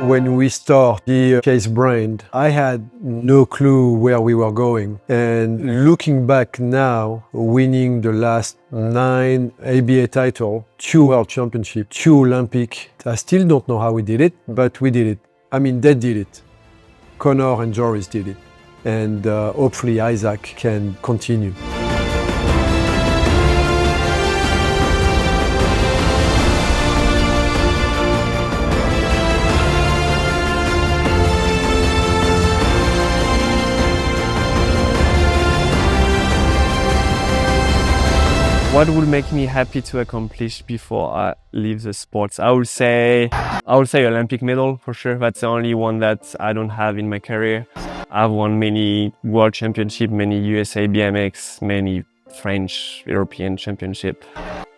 When we started the Chase brand, I had no clue where we were going. And looking back now, winning the last 9 ABA titles, 2 World Championships, 2 Olympic, I still don't know how we did it, but we did it. I mean, they did it. Connor and Joris did it. And hopefully Izaac can continue. What will make me happy to accomplish before I leave the sports? I would say Olympic medal for sure. That's the only one that I don't have in my career. I've won many World Championships, many USA BMX, many French, European Championship.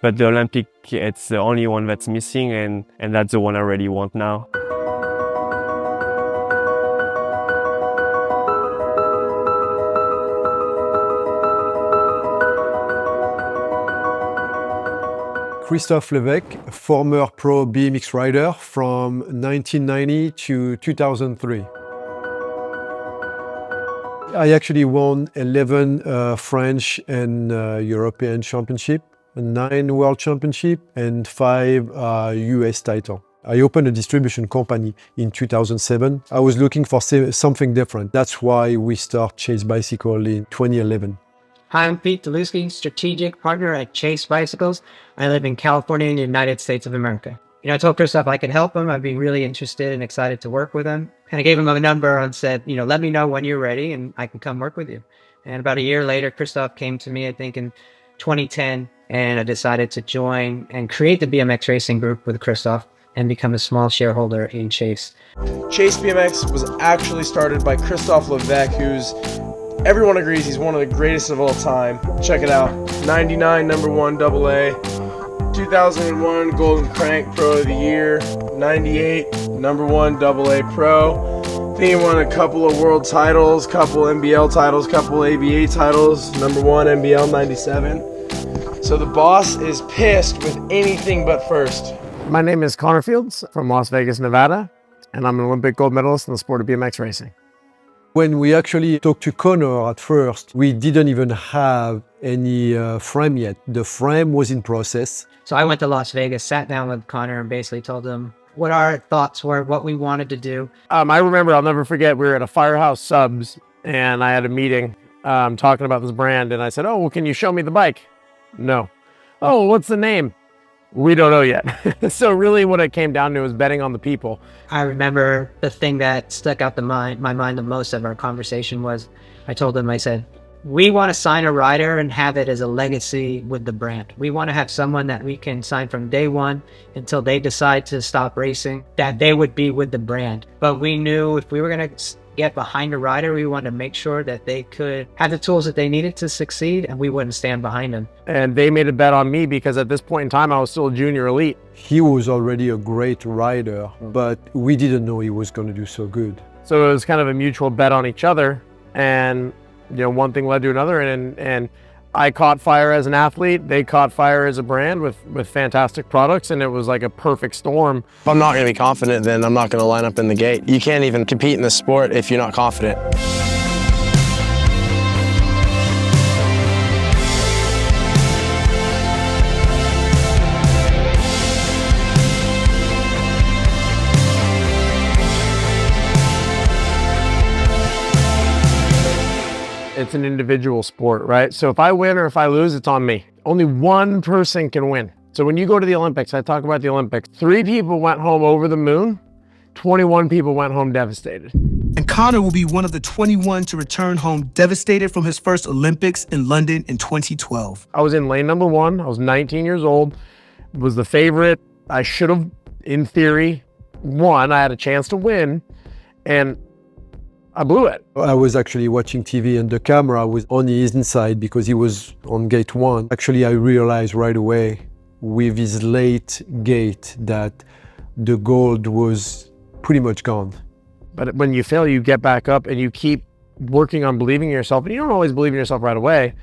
But the Olympic, it's the only one that's missing, and that's the one I really want now. Christophe Leveque, former pro BMX rider from 1990 to 2003. I actually won 11 French and European championship, 9 World Championship, and 5 US titles. I opened a distribution company in 2007. I was looking for something different. That's why we started Chase Bicycle in 2011. Hi, I'm Dylewski, strategic partner at Chase Bicycles. I live in California in the United States of America. I told Christophe I could help him. I'd be really interested and excited to work with him. And I gave him a number and said, let me know when you're ready and I can come work with you. And about a year later, Christophe came to me, I think in 2010, and I decided to join and create the BMX Racing group with Christophe and become a small shareholder in Chase. Chase BMX was actually started by Christophe Leveque, who's everyone agrees he's one of the greatest of all time. Check it out. 99 #1 AA, 2001 Golden Crank Pro of the Year, 98 #1 AA Pro. I think he won a couple of world titles, couple NBL titles, couple ABA titles, #1 NBL 97. So the boss is pissed with anything but first. My name is Connor Fields from Las Vegas, Nevada, and I'm an Olympic gold medalist in the sport of BMX racing. When we actually talked to Connor at first, we didn't even have any frame yet. The frame was in process. So I went to Las Vegas, sat down with Connor and basically told him what our thoughts were, what we wanted to do. I remember, I'll never forget, we were at a Firehouse Subs and I had a meeting talking about this brand, and I said, oh, well, can you show me the bike? No. Oh, what's the name? We don't know yet. So really what it came down to was betting on the people. I remember the thing that stuck out my mind the most of our conversation was, I told him, I said, we want to sign a rider and have it as a legacy with the brand. We want to have someone that we can sign from day one until they decide to stop racing, that they would be with the brand. But we knew if we were going to get behind a rider, we wanted to make sure that they could have the tools that they needed to succeed, and we wouldn't stand behind them. And they made a bet on me because at this point in time, I was still a junior elite. He was already a great rider, but we didn't know he was going to do so good. So it was kind of a mutual bet on each other, and one thing led to another, and I caught fire as an athlete, they caught fire as a brand with fantastic products, and it was like a perfect storm. If I'm not going to be confident, then I'm not going to line up in the gate. You can't even compete in this sport if you're not confident. It's an individual sport, right? So if I win or if I lose, it's on me. Only one person can win. So when you go to the Olympics, I talk about the Olympics, 3 people went home over the moon, 21 people went home devastated. And Connor will be one of the 21 to return home devastated from his first Olympics in London in 2012. I was in lane #1, I was 19 years old, was the favorite. I should have, in theory, won. I had a chance to win, and I blew it. I was actually watching TV and the camera was on his inside because he was on gate 1. Actually, I realized right away with his late gate that the gold was pretty much gone. But when you fail, you get back up and you keep working on believing in yourself. And you don't always believe in yourself right away,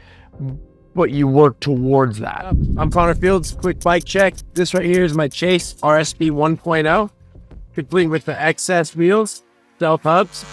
but you work towards that. I'm Connor Fields, quick bike check. This right here is my Chase RSP 1.0. complete with the XS wheels, stealth hubs.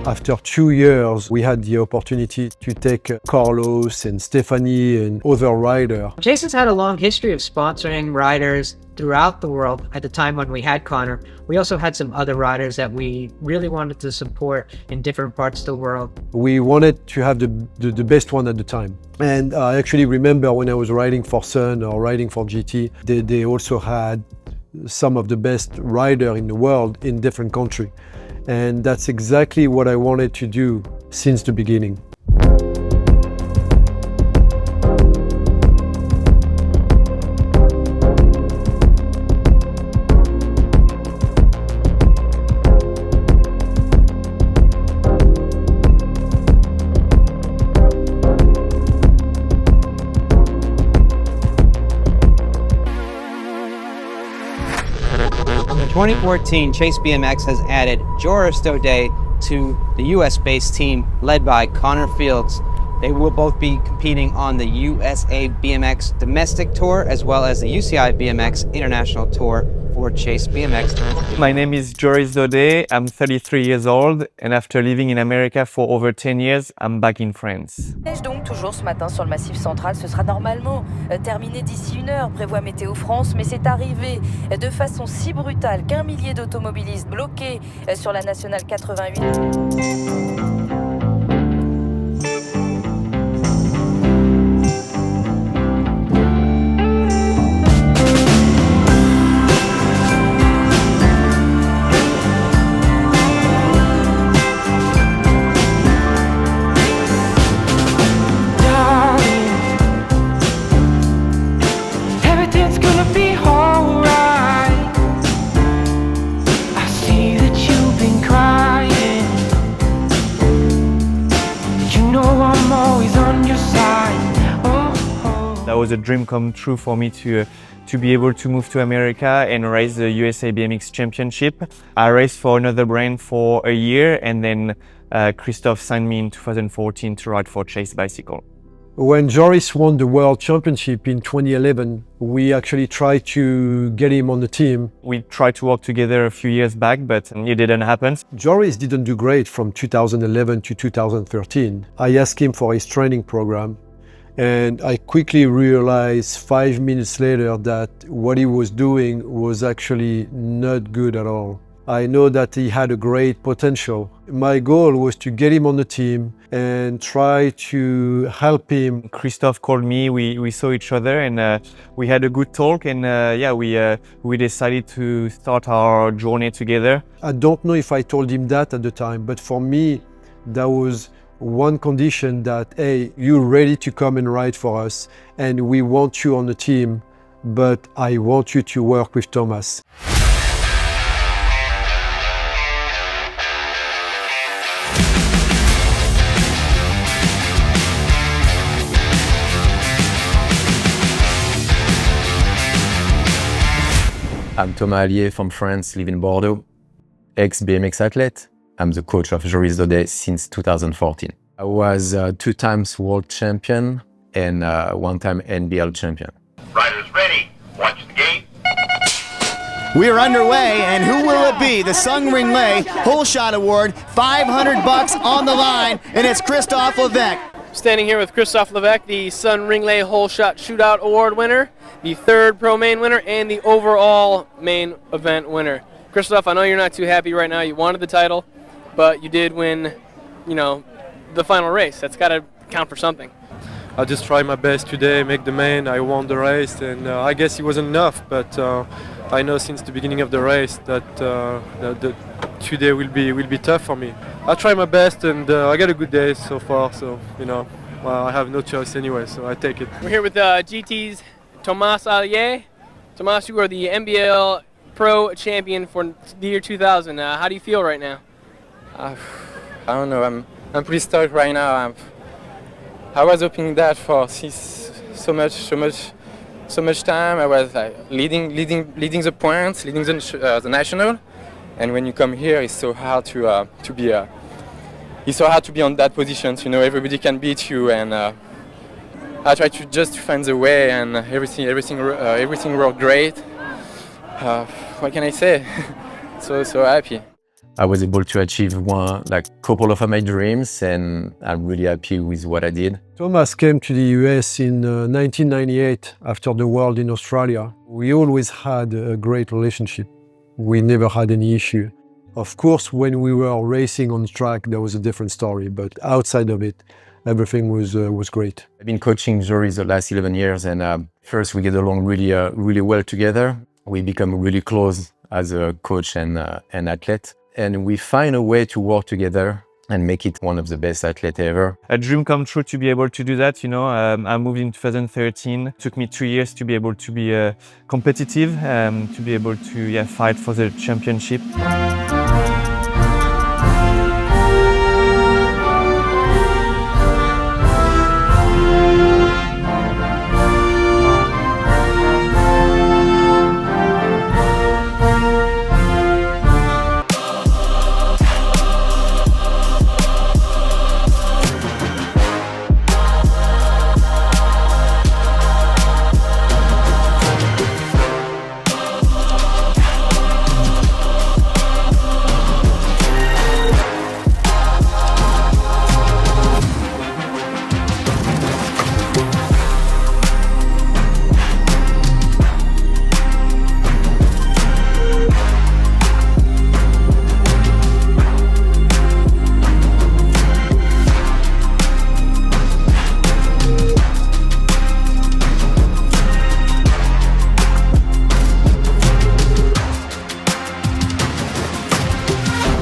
After 2 years, we had the opportunity to take Carlos and Stephanie and other riders. Jason's had a long history of sponsoring riders throughout the world. At the time when we had Connor, we also had some other riders that we really wanted to support in different parts of the world. We wanted to have the best one at the time. And I actually remember when I was riding for Sun or riding for GT, they also had some of the best riders in the world in different countries. And that's exactly what I wanted to do since the beginning. 2014, Chase BMX has added Joris Daudet to the US-based team led by Connor Fields. They will both be competing on the USA BMX Domestic Tour as well as the UCI BMX International Tour for Chase BMX. My name is Joris Daudet, I'm 33 years old, and after living in America for over 10 years, I'm back in France. Neige donc toujours ce matin sur le Massif central, ce sera normalement terminé d'ici 1 heure, prévoit Météo France, mais c'est arrivé de façon si brutale qu'un millier d'automobilistes bloqués sur la Nationale 88. That was a dream come true for me to be able to move to America and race the USA BMX Championship. I raced for another brand for a year, and then Christophe signed me in 2014 to ride for Chase Bicycle. When Joris won the World Championship in 2011, we actually tried to get him on the team. We tried to work together a few years back, but it didn't happen. Joris didn't do great from 2011 to 2013. I asked him for his training program, and I quickly realized 5 minutes later that what he was doing was actually not good at all. I know that he had a great potential. My goal was to get him on the team and try to help him. Christophe called me, we saw each other, and we had a good talk, and we decided to start our journey together. I don't know if I told him that at the time, but for me, that was one condition that, hey, you're ready to come and ride for us, and we want you on the team, but I want you to work with Thomas. I'm Thomas Allier from France, live in Bordeaux. Ex-BMX athlete. I'm the coach of Joris Daudet since 2014. I was 2 times world champion and 1 time NBL champion. Riders ready. Watch the gate. We are underway, and who will it be? The Sun Ringley Whole Shot Award, $500 on the line, and it's Christophe Leveque. Standing here with Christophe Leveque, the Sun Ringley Whole Shot Shootout Award winner, the 3rd Pro Main winner, and the overall main event winner. Christophe, I know you're not too happy right now. You wanted the title, but you did win, the final race. That's got to count for something. I just tried my best today, make the main. I won the race, and I guess it wasn't enough, but I know since the beginning of the race that today will be tough for me. I tried my best, and I got a good day so far, so I have no choice anyway, so I take it. We're here with GT's Thomas Allier. Thomas, you are the NBL pro champion for the year 2000. How do you feel right now? I don't know. I'm pretty stoked right now. I was hoping that for so much time. I was like leading the points, leading the national. And when you come here, it's so hard to be on that position. You know, everybody can beat you, and I try to just find the way, and everything worked great. What can I say? so happy. I was able to achieve couple of my dreams, and I'm really happy with what I did. Thomas came to the US in 1998 after the World in Australia. We always had a great relationship. We never had any issue. Of course, when we were racing on track, there was a different story, but outside of it, everything was great. I've been coaching Joris the last 11 years, and first we get along really well together. We become really close as a coach and athlete, and we find a way to work together and make it one of the best athletes ever. A dream come true to be able to do that, you know. I moved in 2013. It took me 2 years to be able to be competitive, to be able to fight for the championship.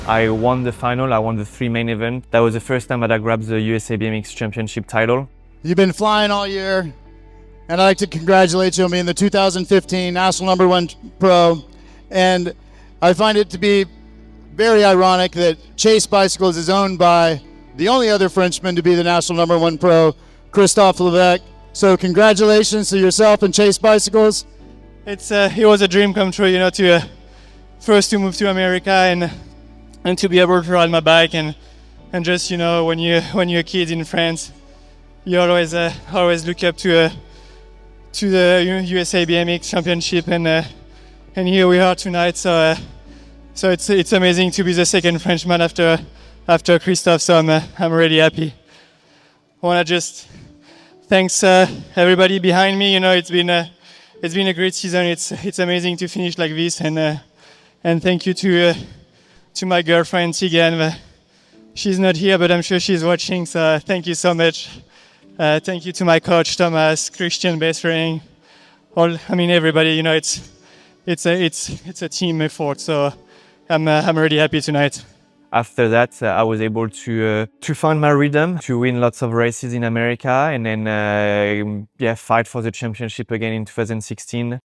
I won the final, I won the 3 main event. That was the first time that I grabbed the USA BMX Championship title. You've been flying all year, and I'd like to congratulate you on being the 2015 National #1 Pro. And I find it to be very ironic that Chase Bicycles is owned by the only other Frenchman to be the National #1 Pro, Christophe Leveque. So congratulations to yourself and Chase Bicycles. It was a dream come true, you know, to first to move to America and to be able to ride my bike and just, you know, when you're a kid in France, you always look up to the USA BMX Championship, and here we are tonight. So it's amazing to be the second Frenchman after Christophe. So I'm really happy. I want to just thanks everybody behind me. You know, it's been a great season. It's amazing to finish like this, and thank you to my girlfriend Tiechon. She's not here, but I'm sure she's watching, so thank you so much. Thank you to my coach Thomas, Christian Bessering, everybody. You know, it's a team effort, so I'm really happy tonight. After that, I was able to find my rhythm, to win lots of races in America, and then fight for the championship again in 2016.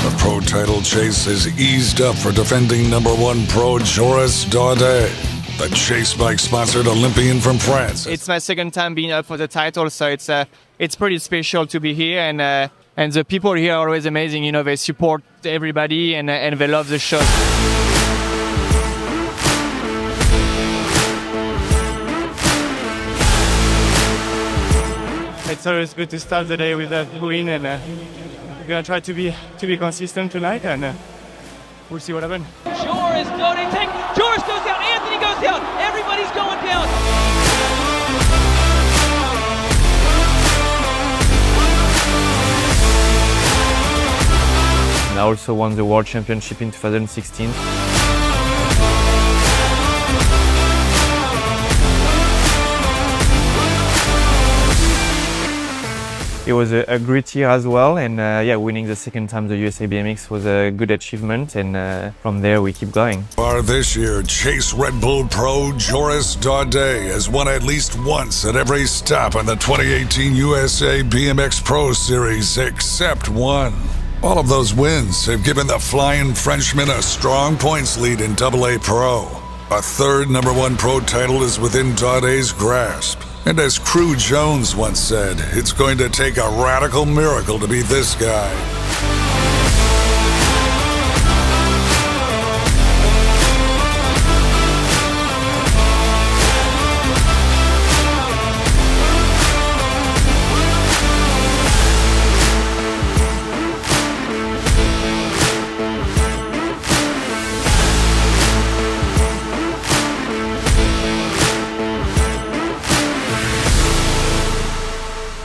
The pro title chase is eased up for defending #1 pro Joris Daudet, the Chase bike-sponsored Olympian from France. It's my second time being up for the title, so it's pretty special to be here, and the people here are always amazing. You know, they support everybody and they love the show. It's always good to start the day with a win, and we're gonna try to be consistent tonight, and we'll see what happens. Joris Daudet, Joris goes down, Anthony goes down, everybody's going down. And I also won the World Championship in 2016. It was a great year as well, and winning the second time the USA BMX was a good achievement, and from there we keep going. Far this year, Chase Red Bull Pro Joris Daudet has won at least once at every stop on the 2018 USA BMX Pro Series except one. All of those wins have given the Flying Frenchman a strong points lead in AA Pro. A third #1 pro title is within Daudet's grasp. And as Crew Jones once said, it's going to take a radical miracle to beat this guy.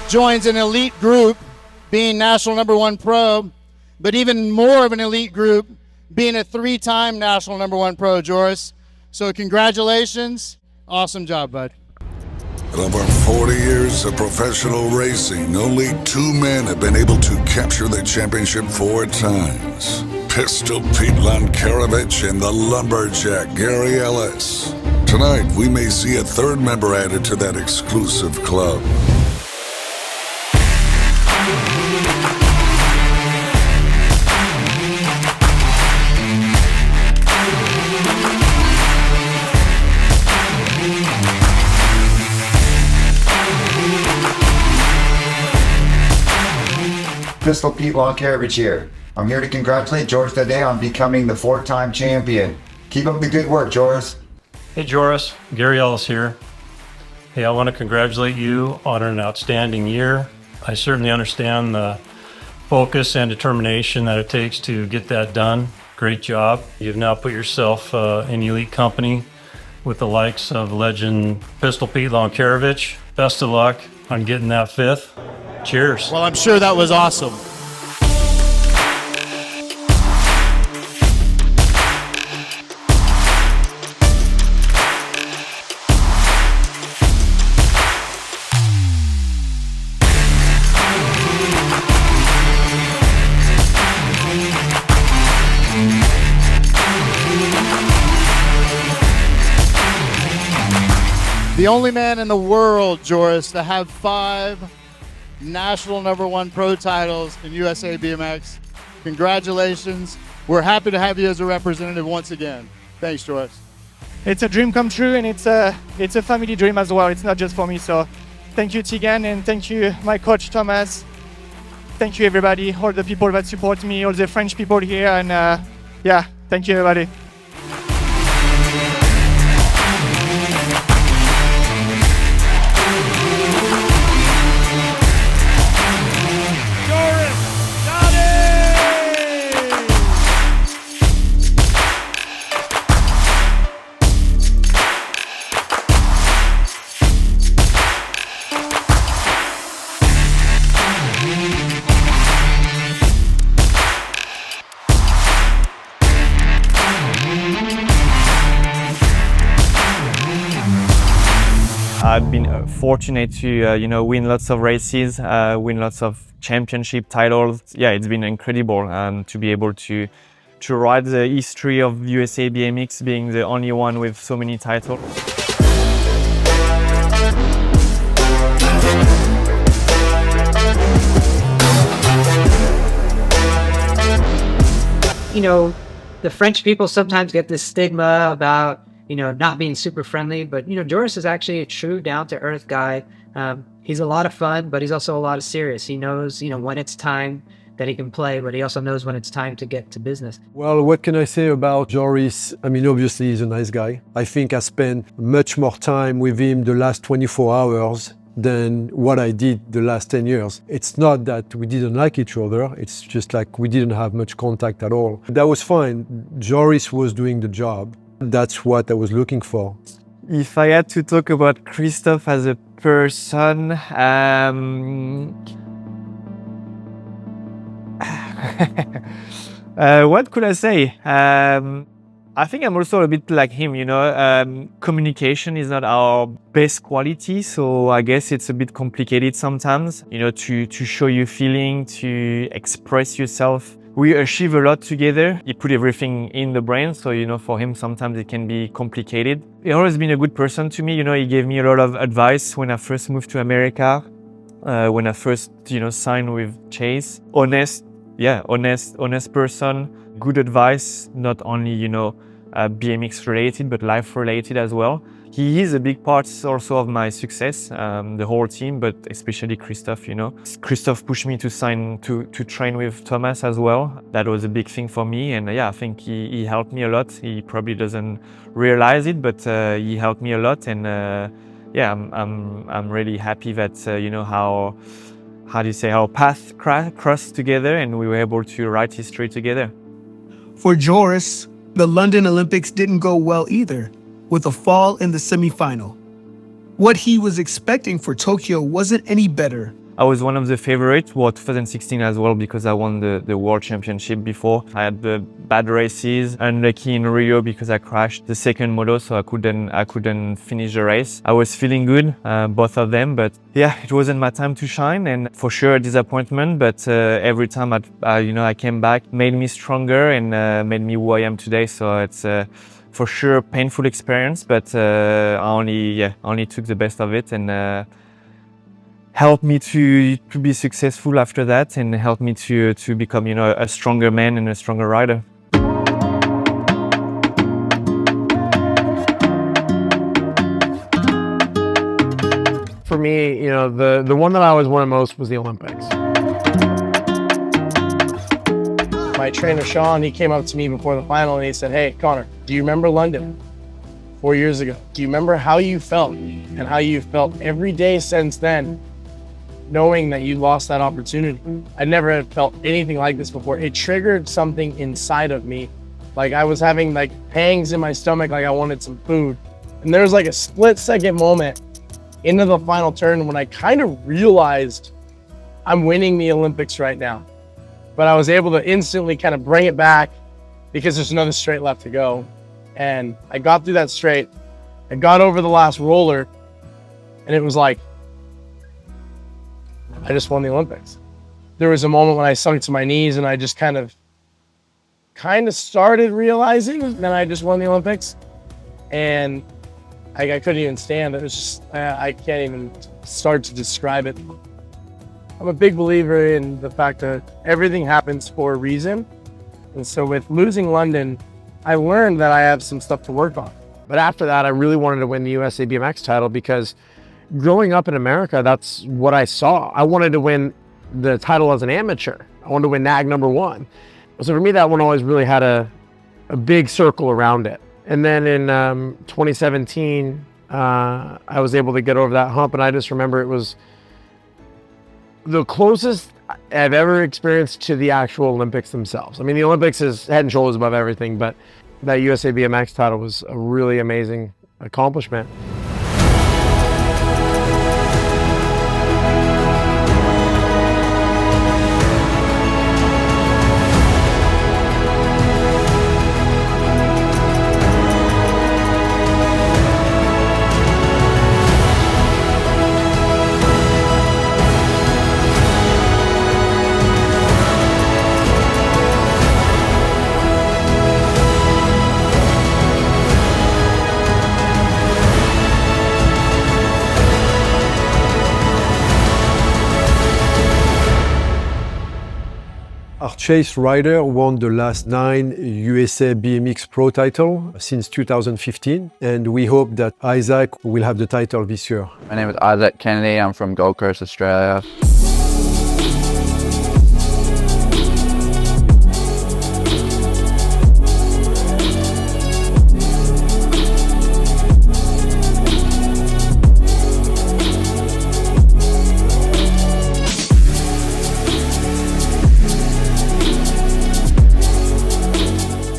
Joins an elite group being national #1 pro, but even more of an elite group being a 3-time national #1 pro, Joris. So congratulations. Awesome job, bud. In over 40 years of professional racing, only 2 men have been able to capture the championship 4 times. Pistol Pete Lankarovich and the lumberjack Gary Ellis. Tonight, we may see a 3rd member added to that exclusive club. Pistol Pete Lankarovich here. I'm here to congratulate Joris Daudet on becoming the 4-time champion. Keep up the good work, Joris. Hey Joris, Gary Ellis here. Hey, I want to congratulate you on an outstanding year. I certainly understand the focus and determination that it takes to get that done. Great job. You've now put yourself in elite company with the likes of legend Pistol Pete Lankarovich. Best of luck on getting that 5th. Cheers. Well, I'm sure that was awesome. The only man in the world, Joris, to have 5 national #1 pro titles in USA BMX. Congratulations. We're happy to have you as a representative once again. Thanks, Joris. It's a dream come true, and it's a family dream as well. It's not just for me. So thank you, Tiechon, and thank you, my coach, Thomas. Thank you, everybody, all the people that support me, all the French people here, and yeah, thank you, everybody. I've been fortunate to win lots of races, win lots of championship titles. Yeah, it's been incredible to be able to write the history of USA BMX, being the only one with so many titles. You know, the French people sometimes get this stigma about not being super friendly, but Joris is actually a true down-to-earth guy. He's a lot of fun, but he's also a lot of serious. He knows, when it's time that he can play, but he also knows when it's time to get to business. Well, what can I say about Joris? I mean, obviously he's a nice guy. I think I spent much more time with him the last 24 hours than what I did the last 10 years. It's not that we didn't like each other, it's just like we didn't have much contact at all. That was fine. Joris was doing the job. That's what I was looking for. If I had to talk about Christophe as a person, what could I say? I think I'm also a bit like him, communication is not our best quality, so I guess it's a bit complicated sometimes, to show your feeling, to express yourself. We achieve a lot together. He put everything in the brain, so for him sometimes it can be complicated. He's always been a good person to me. He gave me a lot of advice when I first moved to America, when I first signed with Chase. Honest, yeah, honest person, good advice, not only, you know, BMX related, but life related as well. He is a big part also of my success, the whole team, but especially Christophe, you know. Christophe pushed me to train with Thomas as well. That was a big thing for me, and yeah, I think he helped me a lot. He probably doesn't realize it, but he helped me a lot, and yeah, I'm really happy that you know how do you say, our paths crossed together and we were able to write history together. For Joris, the London Olympics didn't go well either, with a fall in the semifinal. What he was expecting for Tokyo wasn't any better. I was one of the favorites for 2016 as well because I won the World Championship before. I had the bad races, unlucky in Rio because I crashed the second moto, so I couldn't finish the race. I was feeling good, both of them, but yeah, it wasn't my time to shine, and for sure a disappointment. But every time I came back, made me stronger and made me who I am today. So it's for sure a painful experience, but I only took the best of it and. Helped me to be successful after that, and helped me to become, you know, a stronger man and a stronger rider. For me, you know, the one that I always wanted most was the Olympics. My trainer, Sean, he came up to me before the final and he said, "Hey, Connor, do you remember London 4 years ago? Do you remember how you felt and how you felt every day since then, knowing that you lost that opportunity?" I never had felt anything like this before. It triggered something inside of me. Like I was having like pangs in my stomach, like I wanted some food. And there was like a split-second moment into the final turn when I kind of realized I'm winning the Olympics right now. But I was able to instantly kind of bring it back because there's another straight left to go. And I got through that straight. I got over the last roller, and it was like, I just won the Olympics. There was a moment when I sunk to my knees and I just kind of started realizing that I just won the Olympics, and I couldn't even stand. It was just, I can't even start to describe it. I'm a big believer in the fact that everything happens for a reason. And so with losing London, I learned that I have some stuff to work on. But after that, I really wanted to win the USA BMX title because growing up in America, that's what I saw. I wanted to win the title as an amateur. I wanted to win NAG #1. So for me, that one always really had a big circle around it. And then in 2017, I was able to get over that hump, and I just remember it was the closest I've ever experienced to the actual Olympics themselves. I mean, the Olympics is head and shoulders above everything, but that USA BMX title was a really amazing accomplishment. Our Chase rider won the last 9 USA BMX Pro title since 2015, and we hope that Izaac will have the title this year. My name is Izaac Kennedy. I'm from Gold Coast, Australia.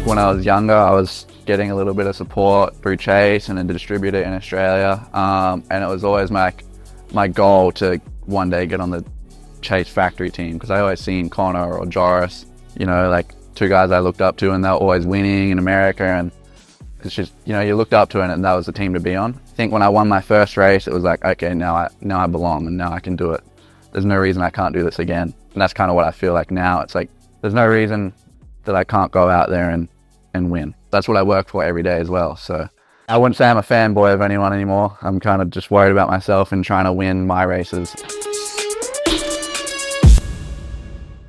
When I was younger, I was getting a little bit of support through Chase and a distributor in Australia, and it was always my goal to one day get on the Chase factory team, because I always seen Connor or Joris, you know, like 2 guys I looked up to, and they're always winning in America, and it's just, you know, you looked up to it and that was the team to be on. I think when I won my first race, it was like, okay, now I belong and now I can do it. There's no reason I can't do this again. And that's kind of what I feel like now. It's like, there's no reason that I can't go out there and win. That's what I work for every day as well. So I wouldn't say I'm a fanboy of anyone anymore. I'm kind of just worried about myself and trying to win my races.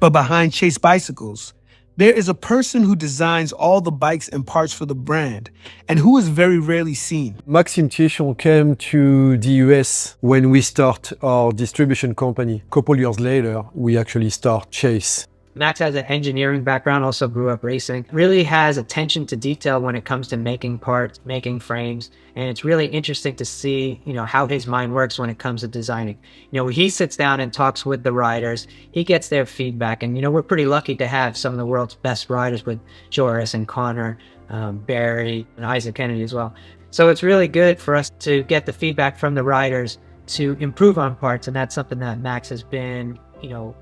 But behind Chase Bicycles, there is a person who designs all the bikes and parts for the brand, and who is very rarely seen. Maxime Tiechon came to the US when we start our distribution company. A couple years later, we actually start Chase. Max has an engineering background, also grew up racing, really has attention to detail when it comes to making parts, making frames, and it's really interesting to see, how his mind works when it comes to designing. He sits down and talks with the riders, he gets their feedback, and we're pretty lucky to have some of the world's best riders with Joris and Connor, Barry, and Izaac Kennedy as well. So it's really good for us to get the feedback from the riders to improve on parts, and that's something that Max has been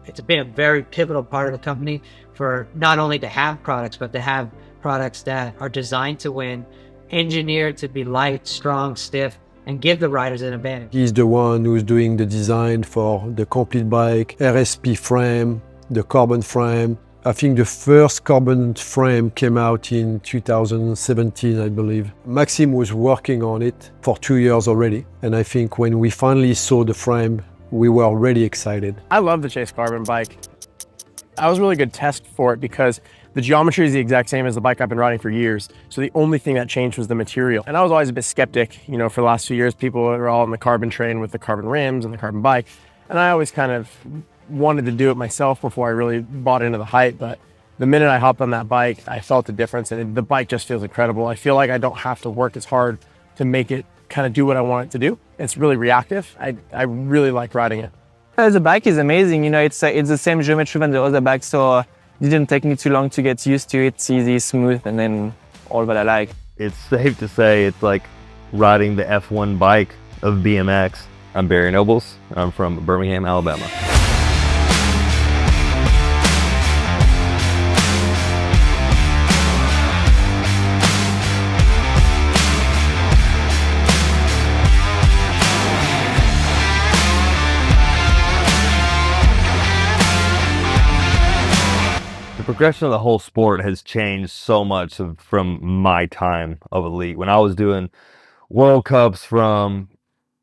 it's been a very pivotal part of the company for not only to have products, but to have products that are designed to win, engineered to be light, strong, stiff, and give the riders an advantage. He's the one who's doing the design for the complete bike, RSP frame, the carbon frame. I think the first carbon frame came out in 2017, I believe. Maxime was working on it for 2 years already. And I think when we finally saw the frame, we were already excited. I love the Chase Carbon bike. I was a really good test for it because the geometry is the exact same as the bike I've been riding for years. So the only thing that changed was the material. And I was always a bit skeptic, for the last few years, people were all on the carbon train with the carbon rims and the carbon bike. And I always kind of wanted to do it myself before I really bought into the hype. But the minute I hopped on that bike, I felt the difference, and the bike just feels incredible. I feel like I don't have to work as hard to make it kind of do what I want it to do. It's really reactive. I really like riding it. The bike is amazing. It's the same geometry than the other bike, so it didn't take me too long to get used to it. It's easy, smooth, and then all that I like. It's safe to say it's like riding the F1 bike of BMX. I'm Barry Nobles. I'm from Birmingham, Alabama. The progression of the whole sport has changed so much from my time of elite. When I was doing World Cups from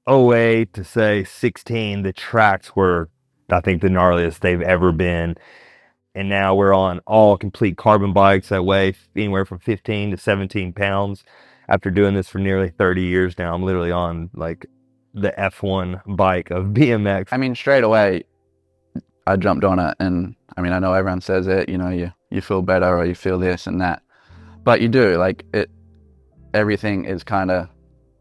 08 to say 16, the tracks were, I think, the gnarliest they've ever been. And now we're on all complete carbon bikes that weigh anywhere from 15 to 17 pounds. After doing this for nearly 30 years now, I'm literally on like the F1 bike of BMX. I mean, straight away, I jumped on it, and I mean, I know everyone says it, you feel better or you feel this and that, but you do, everything is kind of,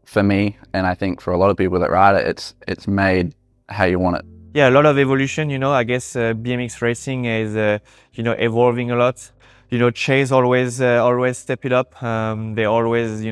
for me, and I think for a lot of people that ride it, it's made how you want it. Yeah, a lot of evolution, I guess BMX Racing is, evolving a lot. Chase always step it up. They always,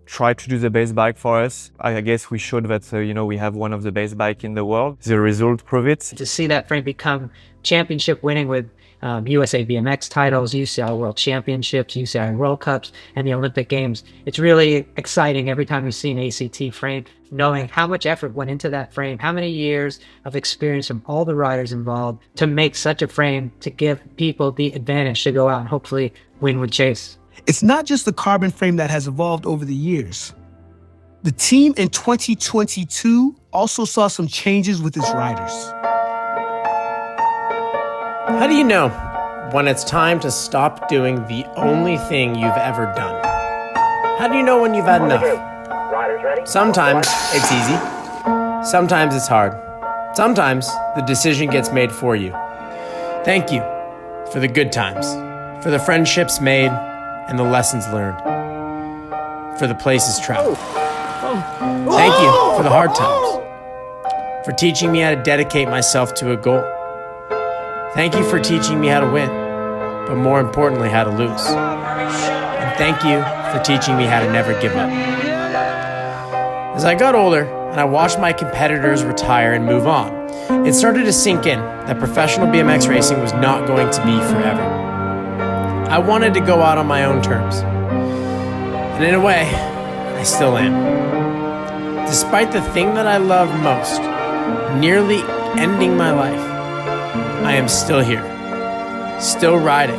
try to do the best bike for us. I guess we showed that, we have one of the best bike in the world. The result prove it. To see that frame become championship winning with USA BMX titles, UCI World Championships, UCI World Cups, and the Olympic Games. It's really exciting every time we see an ACT frame, knowing how much effort went into that frame, how many years of experience from all the riders involved to make such a frame to give people the advantage to go out and hopefully win with Chase. It's not just the carbon frame that has evolved over the years. The team in 2022 also saw some changes with its riders. How do you know when it's time to stop doing the only thing you've ever done? How do you know when you've had enough? Sometimes it's easy. Sometimes it's hard. Sometimes the decision gets made for you. Thank you for the good times, for the friendships made and the lessons learned, for the places traveled. Thank you for the hard times, for teaching me how to dedicate myself to a goal. Thank you for teaching me how to win, but more importantly, how to lose. And thank you for teaching me how to never give up. As I got older and I watched my competitors retire and move on, it started to sink in that professional BMX racing was not going to be forever. I wanted to go out on my own terms. And in a way, I still am. Despite the thing that I love most nearly ending my life, I am still here, still riding,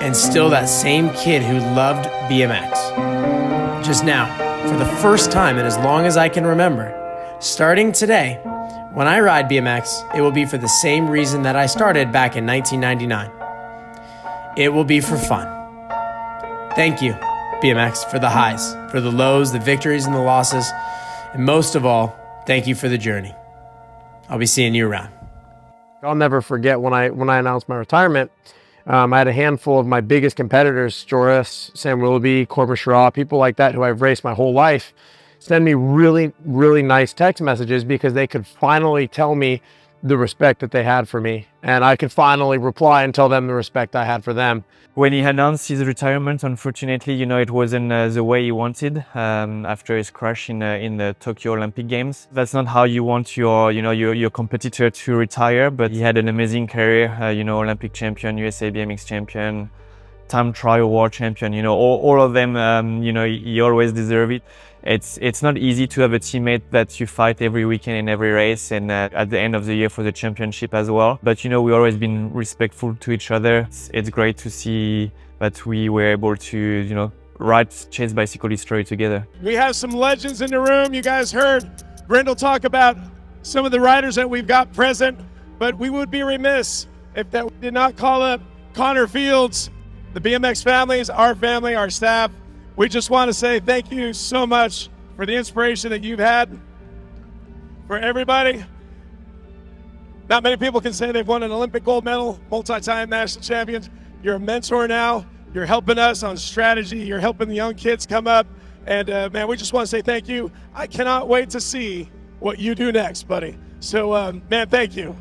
and still that same kid who loved BMX. Just now, for the first time in as long as I can remember, starting today, When I ride BMX, it will be for the same reason that I started back in 1999. It will be for fun. Thank you, BMX, for the highs, for the lows, the victories and the losses, and most of all, thank you for the journey. I'll be seeing you around. I'll never forget when I announced my retirement, I had a handful of my biggest competitors, Joris, Sam Willoughby, Corbin Schraw, people like that who I've raced my whole life, send me really, really nice text messages because they could finally tell me the respect that they had for me. And I could finally reply and tell them the respect I had for them. When he announced his retirement, unfortunately, you know, it wasn't the way he wanted after his crash in the Tokyo Olympic Games. That's not how you want your competitor to retire, but he had an amazing career, you know, Olympic champion, USA BMX champion, time trial world champion, you know, all of them, you know, he always deserved it. It's not easy to have a teammate that you fight every weekend in every race and at the end of the year for the championship as well. But you know, we've always been respectful to each other. It's great to see that we were able to, you know, write Chase Bicycle history together. We have some legends in the room. You guys heard Brindle talk about some of the riders that we've got present, but we would be remiss if that we did not call up Connor Fields, the BMX families, our family, our staff. We just want to say thank you so much for the inspiration that you've had for everybody. Not many people can say they've won an Olympic gold medal, multi-time national champions. You're a mentor now. You're helping us on strategy. You're helping the young kids come up. And man, we just want to say thank you. I cannot wait to see what you do next, buddy. So man, thank you.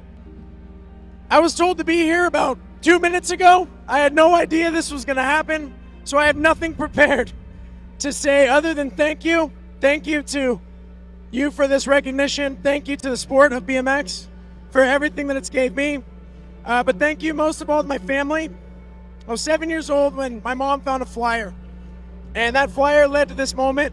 I was told to be here about 2 minutes ago. I had no idea this was going to happen. So I have nothing prepared to say other than thank you. Thank you to you for this recognition. Thank you to the sport of BMX for everything that it's gave me. But thank you most of all to my family. I was 7 years old when my mom found a flyer, and that flyer led to this moment.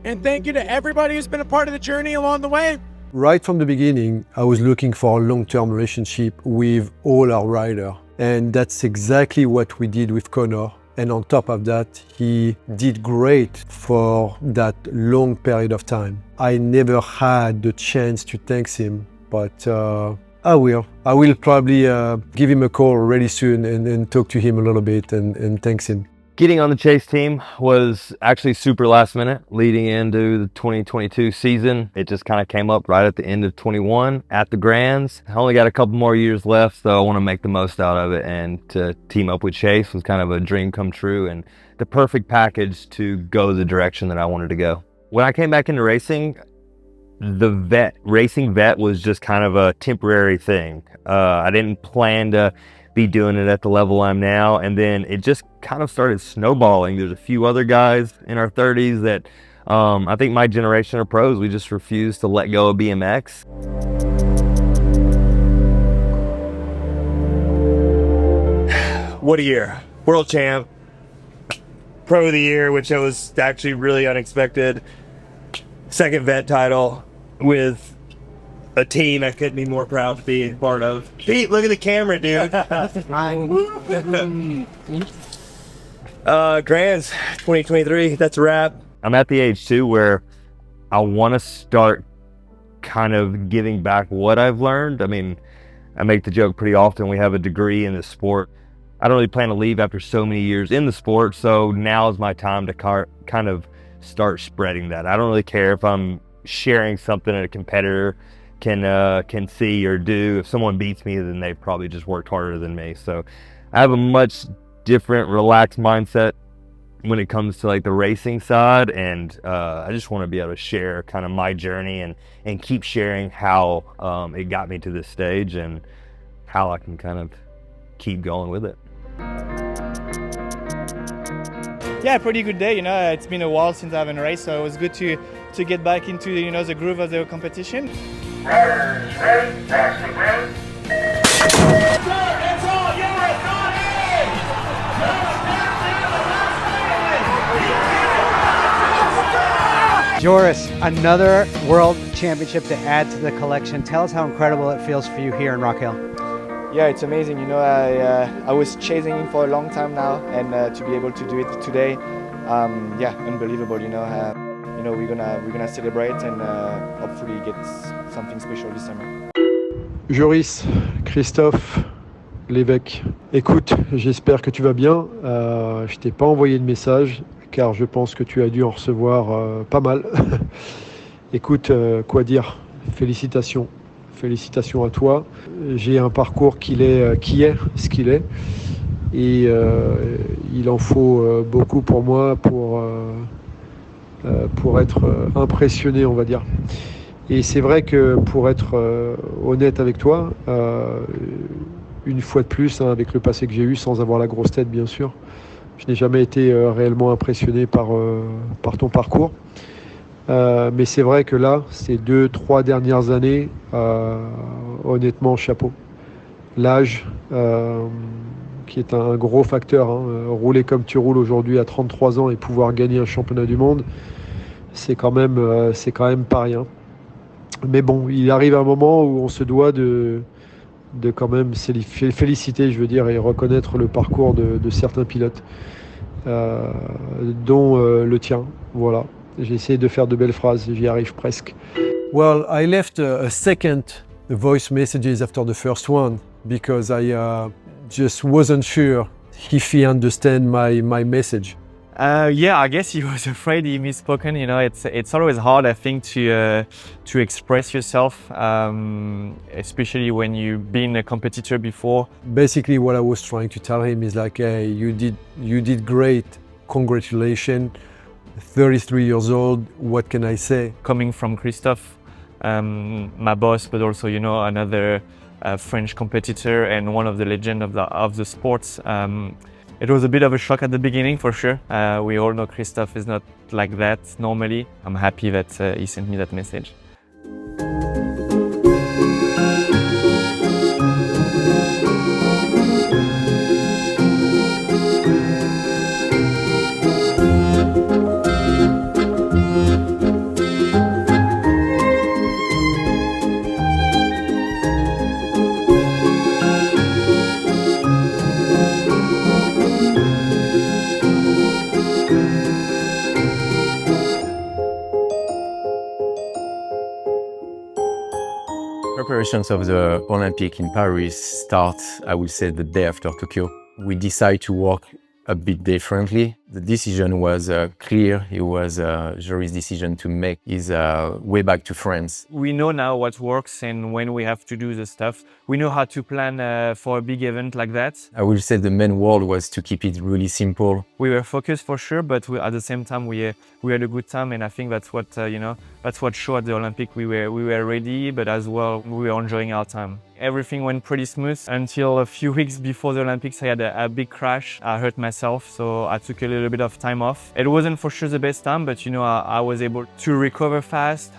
And thank you to everybody who's been a part of the journey along the way. Right from the beginning, I was looking for a long-term relationship with all our riders. And that's exactly what we did with Connor. And on top of that, he did great for that long period of time. I never had the chance to thank him, but I will. I will probably give him a call really soon and talk to him a little bit and thank him. Getting on the Chase team was actually super last minute leading into the 2022 season. It just kind of came up right at the end of 21 at the Grands. I only got a couple more years left, so I want to make the most out of it, and to team up with Chase was kind of a dream come true and the perfect package to go the direction that I wanted to go. When I came back into racing, the racing vet was just kind of a temporary thing. I didn't plan to be doing it at the level I'm now, and then it just kind of started snowballing. There's a few other guys in our 30s that I think my generation of pros, we just refused to let go of BMX. What a year. World champ, pro of the year, which was actually really unexpected. Second vet title with a team I couldn't be more proud to be part of. Pete, look at the camera, dude. Grands 2023, that's a wrap. I'm at the age too where I want to start kind of giving back what I've learned. I mean, I make the joke pretty often, we have a degree in this sport. I don't really plan to leave after so many years in the sport, so now is my time to kind of start spreading that. I don't really care if I'm sharing something that a competitor can see or do. If someone beats me, then they've probably just worked harder than me. So I have a much different, relaxed mindset when it comes to like the racing side, and I just want to be able to share kind of my journey and keep sharing how it got me to this stage and how I can kind of keep going with it. Yeah, pretty good day. You know, it's been a while since I haven't raced, so it was good to get back into the groove of the competition. Riders ready, pass the grid. It's all yours, Joris, another world championship to add to the collection. Tell us how incredible it feels for you here in Rock Hill. Yeah, it's amazing. You know, I was chasing him for a long time now, and to be able to do it today, yeah, unbelievable. You know, you know, we're gonna celebrate and hopefully get something special this summer. Joris, Christophe Leveque. Écoute, j'espère que tu vas bien. Je t'ai pas envoyé de message car je pense que tu as dû en recevoir pas mal. Écoute, quoi dire? Félicitations. Félicitations à toi. J'ai un parcours qui est ce qu'il est. Et il en faut beaucoup pour moi pour être impressionné, on va dire. Et c'est vrai que pour être honnête avec toi, une fois de plus, hein, avec le passé que j'ai eu, sans avoir la grosse tête bien sûr, je n'ai jamais été réellement impressionné par ton parcours. Mais c'est vrai que là, ces 2-3 dernières années, honnêtement, chapeau. L'âge, qui est un gros facteur, hein, rouler comme tu roules aujourd'hui à 33 ans et pouvoir gagner un championnat du monde, c'est quand même pas rien. Mais bon, il arrive un moment où on se doit de quand même féliciter, je veux dire, et reconnaître le parcours de certains pilotes, dont le tien. Voilà. J'ai essayé de faire de belles phrases, j'y arrive presque. Well, I left a second voice messages after the first one because I just wasn't sure if he understand my message. Yeah, I guess he was afraid he misspoken. You know, it's always hard, I think, to express yourself, especially when you've been a competitor before. Basically, what I was trying to tell him is like, hey, you did great. Congratulations. 33 years old. What can I say? Coming from Christophe, my boss, but also, you know, another French competitor and one of the legends of the sports. It was a bit of a shock at the beginning, for sure. We all know Christophe is not like that normally. I'm happy that he sent me that message. Preparations of the Olympic in Paris start, I would say, the day after Tokyo. We decide to work a bit differently. The decision was clear. It was Joris' decision to make his way back to France. We know now what works and when we have to do the stuff. We know how to plan for a big event like that. I will say the main word was to keep it really simple. We were focused for sure, but at the same time we had a good time, and I think that's what that's what showed at the Olympic. We were ready, but as well we were enjoying our time. Everything went pretty smooth until a few weeks before the Olympics. I had a big crash. I hurt myself, so I took a little bit of time off. It wasn't for sure the best time, but you know, I was able to recover fast,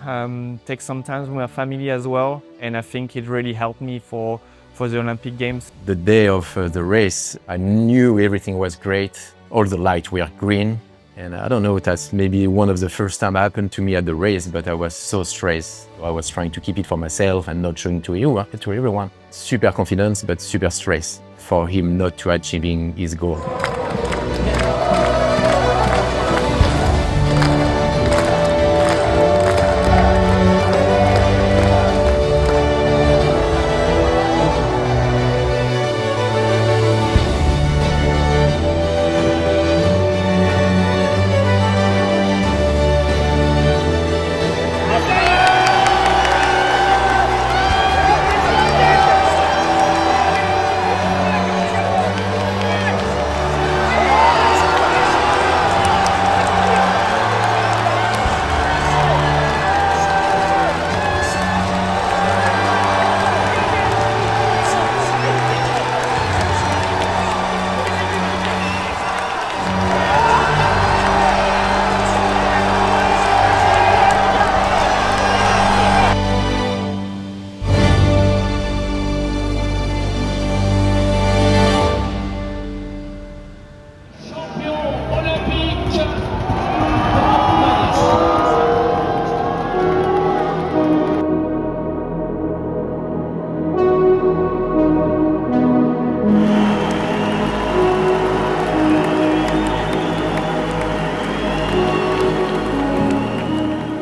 take some time with my family as well, and I think it really helped me for the Olympic Games. The day of the race, I knew everything was great. All the lights were green. And I don't know, that's maybe one of the first time happened to me at the race, but I was so stressed. I was trying to keep it for myself and not showing to everyone. Super confidence, but super stress for him not to achieving his goal.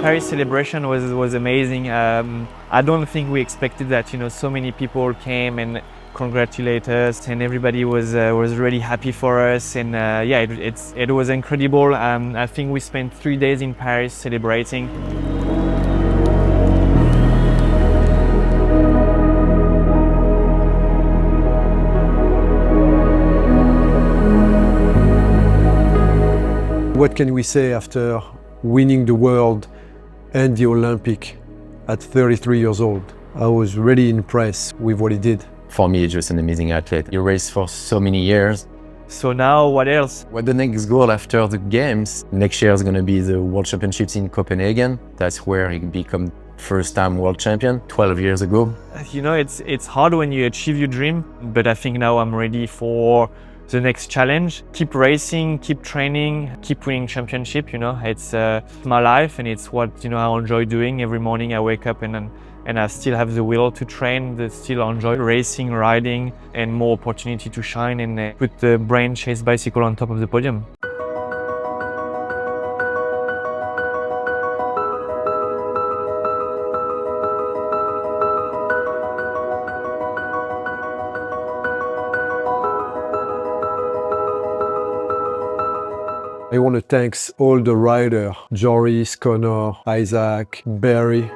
Paris celebration was amazing. I don't think we expected that. So many people came and congratulate us, and everybody was really happy for us. And yeah, it was incredible. I think we spent 3 days in Paris celebrating. What can we say after winning the world and the Olympic at 33 years old? I was really impressed with what he did. For me, just an amazing athlete. He raced for so many years. So now what else? What the next goal after the games? Next year is going to be the World Championships in Copenhagen. That's where he became first-time world champion 12 years ago. It's hard when you achieve your dream, but I think now I'm ready for the next challenge. Keep racing, keep training, keep winning championship. It's my life, and it's what I enjoy doing. Every morning I wake up and I still have the will to train, still enjoy racing, riding, and more opportunity to shine and put the brand Chase Bicycle on top of the podium. I want to thank all the riders, Joris, Connor, Izaac, Barry.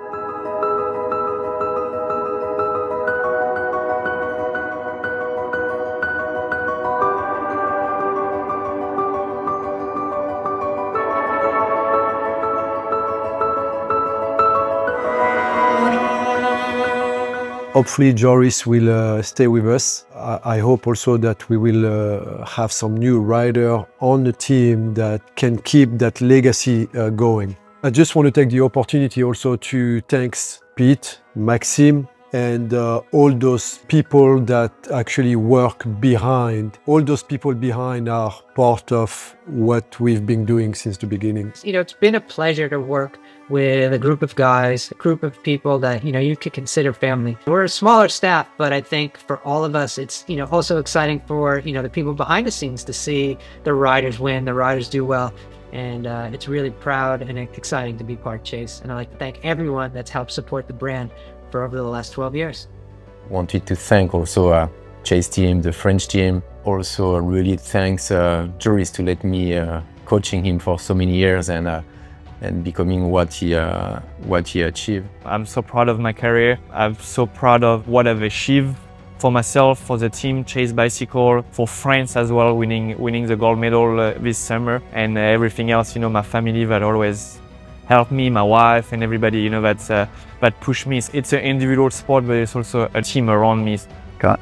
Hopefully Joris will stay with us. I hope also that we will have some new rider on the team that can keep that legacy going. I just want to take the opportunity also to thank Pete, Maxime, and all those people that actually work behind. All those people behind are part of what we've been doing since the beginning. It's been a pleasure to work with a group of guys, a group of people that, you could consider family. We're a smaller staff, but I think for all of us, it's, also exciting for, the people behind the scenes to see the riders win, the riders do well. And it's really proud and exciting to be part of Chase. And I'd like to thank everyone that's helped support the brand for over the last 12 years. Wanted to thank also Chase team, the French team. Also really thanks Joris to let me coaching him for so many years and becoming what he achieved. I'm so proud of my career. I'm so proud of what I've achieved for myself, for the team Chase Bicycle, for France as well, winning the gold medal this summer, and everything else. My family that always helped me, my wife, and everybody. That pushed me. It's an individual sport, but it's also a team around me. Cut.